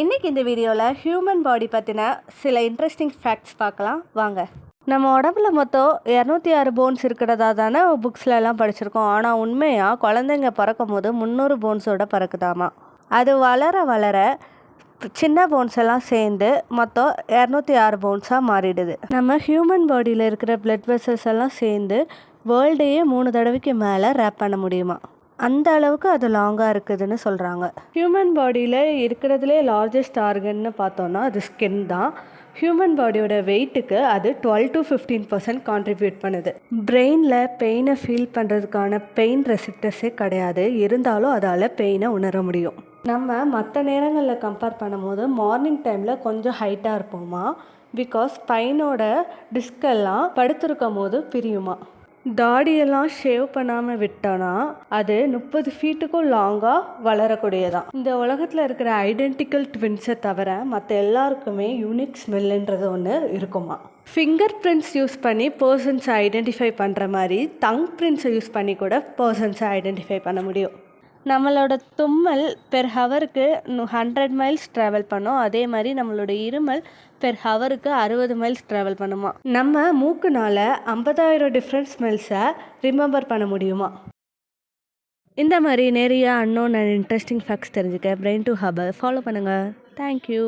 இன்றைக்கி இந்த வீடியோவில் ஹியூமன் பாடி பற்றின சில இன்ட்ரெஸ்டிங் ஃபேக்ட்ஸ் பார்க்கலாம் வாங்க. நம்ம உடம்புல மொத்தம் 206 போன்ஸ் இருக்கிறதா தானே புக்ஸ்லலாம் படிச்சிருக்கோம். ஆனால் உண்மையாக குழந்தைங்க பிறக்கும் போது 300 போன்ஸோட பிறக்குதாமா. அது வளர வளர சின்ன போன்ஸ் எல்லாம் சேர்ந்து மொத்தம் 206 போன்ஸாக மாறிடுது. நம்ம ஹியூமன் பாடியில் இருக்கிற பிளட் வெசல்ஸ் எல்லாம் சேர்ந்து வேர்ல்டையே 3 தடவைக்கு மேலே ரேப் பண்ண முடியுமா. அந்த அளவுக்கு அது லாங்காக இருக்குதுன்னு சொல்கிறாங்க. ஹியூமன் பாடியில் இருக்கிறதுலே லார்ஜஸ்ட் ஆர்கன்னு பார்த்தோன்னா அது ஸ்கின் தான். ஹியூமன் பாடியோட வெயிட்டுக்கு அது 12 to 15% கான்ட்ரிபியூட் பண்ணுது. பிரெயினில் பெயினை ஃபீல் பண்ணுறதுக்கான பெயின் ரெசிப்டர்ஸே கிடையாது, இருந்தாலும் அதால் பெயினை உணர முடியும். நம்ம மற்ற நேரங்களில் கம்பேர் பண்ணும்போது மார்னிங் டைமில் கொஞ்சம் ஹைட்டாக இருப்போமா, பிகாஸ் ஸ்பைனோட டிஸ்கெல்லாம் படுத்திருக்கும் போது பிரியுமா. தாடியெல்லாம் ஷேவ் பண்ணாமல் விட்டோன்னா அது 30 ஃபீட்டுக்கும் லாங்காக வளரக்கூடியதான். இந்த உலகத்தில் இருக்கிற ஐடென்டிக்கல் ட்வின்ஸை தவிர மற்ற எல்லாருக்குமே யூனிக் ஸ்மெல்லுன்றது ஒன்று இருக்குமா. ஃபிங்கர் பிரிண்ட்ஸ் யூஸ் பண்ணி பர்சன்ஸை ஐடென்டிஃபை பண்ணுற மாதிரி டங் பிரிண்ட்ஸை யூஸ் பண்ணி கூட பர்சன்ஸை ஐடென்டிஃபை பண்ண முடியும். நம்மளோட தும்மல் பெர் ஹவருக்கு 100 மைல்ஸ் ட்ராவல் பண்ணோம். அதே மாதிரி நம்மளோட இருமல் பெர் ஹவருக்கு 60 மைல்ஸ் ட்ராவல் பண்ணுமா. நம்ம மூக்குனால் 50,000 டிஃப்ரெண்ட் ஸ்மெல்ஸை ரிமெம்பர் பண்ண முடியுமா. இந்த மாதிரி நிறைய அன்னோன் அண்ட் இன்ட்ரெஸ்டிங் ஃபேக்ட்ஸ் தெரிஞ்சுக்க பிரெயின் டு ஹபர் ஃபாலோ பண்ணுங்கள். தேங்க்யூ.